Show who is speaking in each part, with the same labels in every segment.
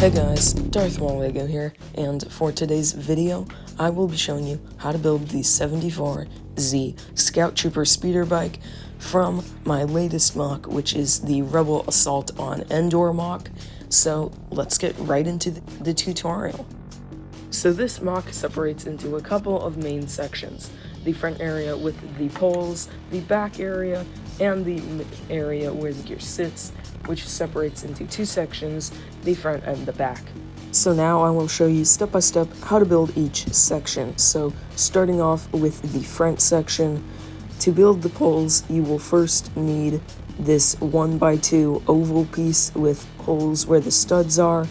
Speaker 1: Hey guys, Darth Maul Lego here, and for today's video, I will be showing you how to build the 74Z Scout Trooper speeder bike from my latest MOC, which is the Rebel Assault on Endor MOC. So let's get right into the tutorial. So this MOC separates into a couple of main sections: the front area with the poles, the back area, and the area where the gear sits, which separates into two sections, the front and the back. So now I will show you step by step how to build each section. So starting off with the front section, to build the poles you will first need this 1x2 oval piece with holes where the studs are,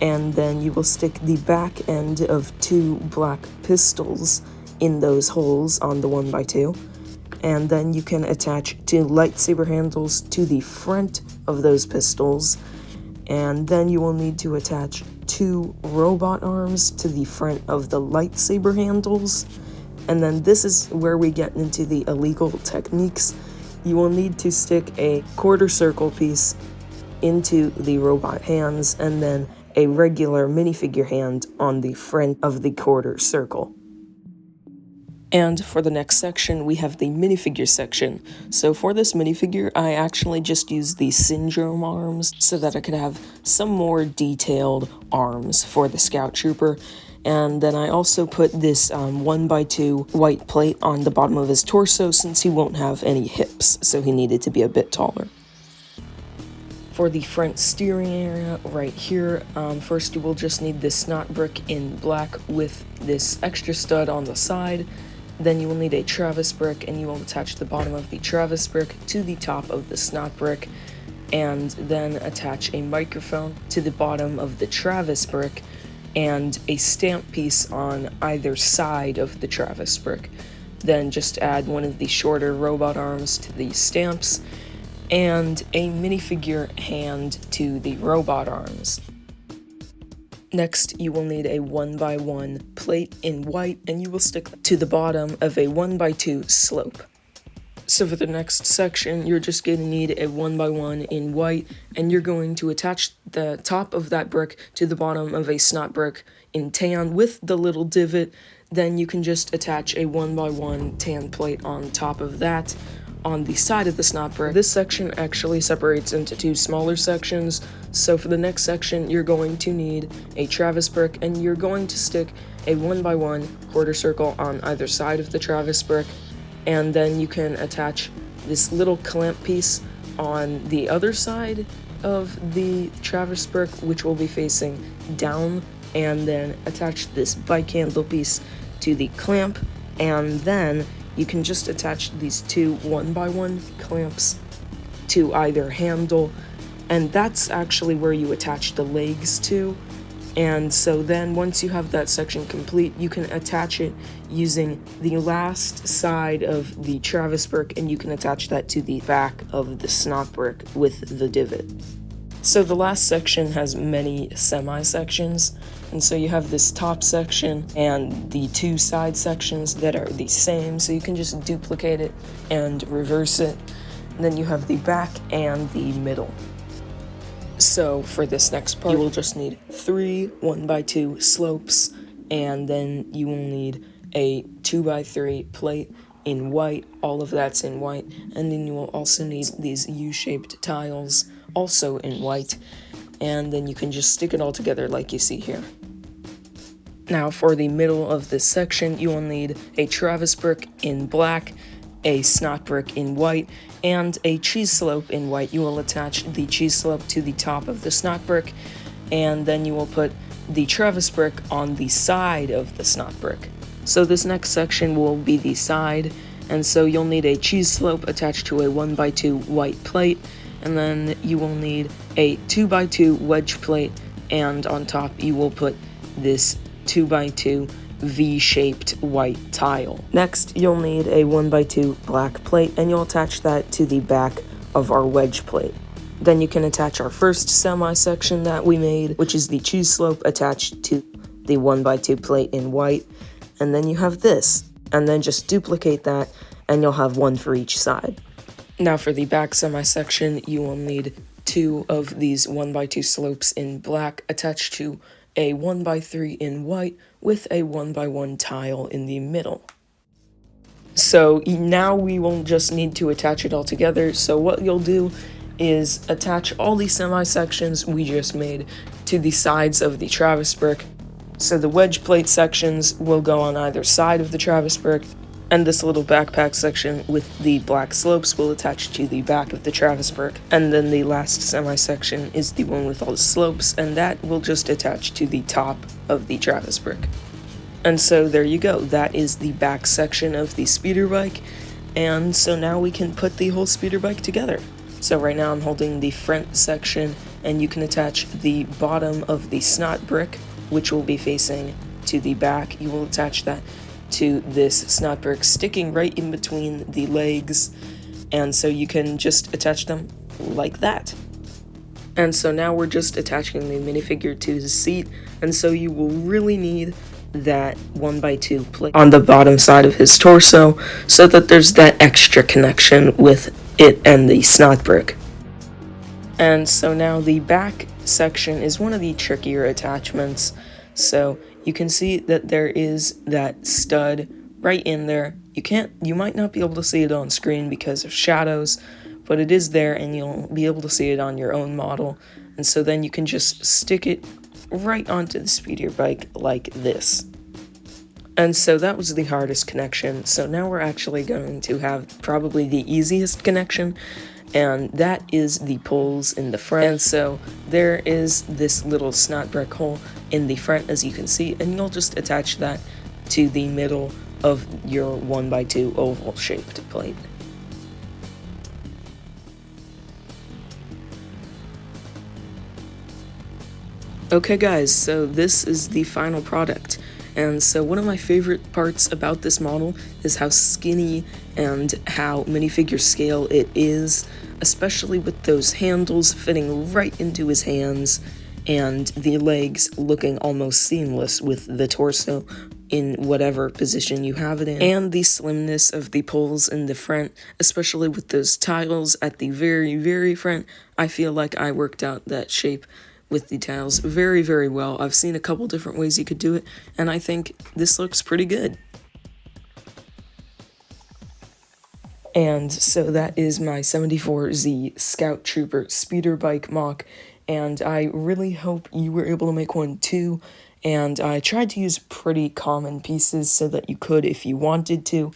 Speaker 1: and then you will stick the back end of two black pistols in those holes on the 1x2. And then you can attach two lightsaber handles to the front of those pistols, and then you will need to attach two robot arms to the front of the lightsaber handles. And then this is where we get into the illegal techniques. You will need to stick a quarter circle piece into the robot hands and then a regular minifigure hand on the front of the quarter circle. And for the next section, we have the minifigure section. So for this minifigure, I actually just used the syndrome arms so that I could have some more detailed arms for the Scout Trooper. And then I also put this 1x2 white plate on the bottom of his torso since he won't have any hips, so he needed to be a bit taller. For the front steering area right here, first you will just need this snot brick in black with this extra stud on the side. Then you will need a Travis brick, and you will attach the bottom of the Travis brick to the top of the snot brick, and then attach a microphone to the bottom of the Travis brick, and a stamp piece on either side of the Travis brick. Then just add one of the shorter robot arms to the stamps, and a minifigure hand to the robot arms. Next, you will need a 1x1 plate in white, and you will stick to the bottom of a 1x2 slope. So for the next section, you're just going to need a 1x1 in white, and you're going to attach the top of that brick to the bottom of a snot brick in tan with the little divot. Then you can just attach a 1x1 tan plate on top of that on the side of the snot brick. This section actually separates into two smaller sections. So for the next section, you're going to need a Travis brick, and you're going to stick a 1x1 quarter circle on either side of the Travis brick, and then you can attach this little clamp piece on the other side of the Travis brick, which will be facing down, and then attach this bike handle piece to the clamp, and then you can just attach these two 1x1 clamps to either handle, and that's actually where you attach the legs to. And so then once you have that section complete, you can attach it using the last side of the Travis brick, and you can attach that to the back of the snot brick with the divot. So the last section has many semi-sections, and so you have this top section and the two side sections that are the same, so you can just duplicate it and reverse it. And then you have the back and the middle. So for this next part, you will just need 3 1x2 slopes, and then you will need a 2x3 plate in white. All of that's in white, and then you will also need these U-shaped tiles, also in white, and then you can just stick it all together like you see here. Now for the middle of this section, you will need a Travis brick in black, a snot brick in white, and a cheese slope in white. You will attach the cheese slope to the top of the snot brick, and then you will put the Travis brick on the side of the snot brick. So this next section will be the side, and so you'll need a cheese slope attached to a 1x2 white plate, and then you will need a 2x2 wedge plate, and on top you will put this 2x2 V-shaped white tile. Next, you'll need a 1x2 black plate, and you'll attach that to the back of our wedge plate. Then you can attach our first semi-section that we made, which is the cheese slope attached to the 1x2 plate in white, and then you have this, and then just duplicate that, and you'll have one for each side. Now for the back semi-section, you will need 2 of these 1x2 slopes in black attached to a 1x3 in white with a 1x1 tile in the middle. So now we will just need to attach it all together. So what you'll do is attach all these semi-sections we just made to the sides of the Travis brick. So the wedge plate sections will go on either side of the Travis brick, and this little backpack section with the black slopes will attach to the back of the Travis brick. And then the last semi-section is the one with all the slopes, and that will just attach to the top of the Travis brick. And so there you go, that is the back section of the speeder bike, and so now we can put the whole speeder bike together. So right now I'm holding the front section, and you can attach the bottom of the snot brick, which will be facing to the back. You will attach that to this snot brick sticking right in between the legs, and so you can just attach them like that. And so now we're just attaching the minifigure to the seat, and so you will really need that 1x2 plate on the bottom side of his torso so that there's that extra connection with it and the snot brick. And so now the back section is one of the trickier attachments. So you can see that there is that stud right in there. You might not be able to see it on screen because of shadows, but it is there and you'll be able to see it on your own model. And so then you can just stick it right onto the speeder bike like this. And so that was the hardest connection. So now we're actually going to have probably the easiest connection, and that is the poles in the front. And so there is this little snot brick hole in the front, as you can see, and you'll just attach that to the middle of your 1x2 oval shaped plate. Okay guys, so this is the final product. And so one of my favorite parts about this model is how skinny and how minifigure scale it is, especially with those handles fitting right into his hands and the legs looking almost seamless with the torso in whatever position you have it in, and the slimness of the poles in the front, especially with those tiles at the very, very front. I feel like I worked out that shape with the tiles very, very well. I've seen a couple different ways you could do it, and I think this looks pretty good. And so that is my 74Z Scout Trooper speeder bike MOC, and I really hope you were able to make one too. And I tried to use pretty common pieces so that you could if you wanted to.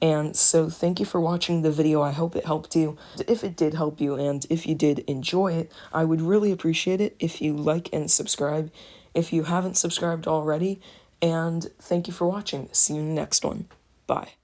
Speaker 1: And so thank you for watching the video. I hope it helped you. If it did help you, and if you did enjoy it, I would really appreciate it if you like and subscribe if you haven't subscribed already. And thank you for watching. See you in the next one. Bye.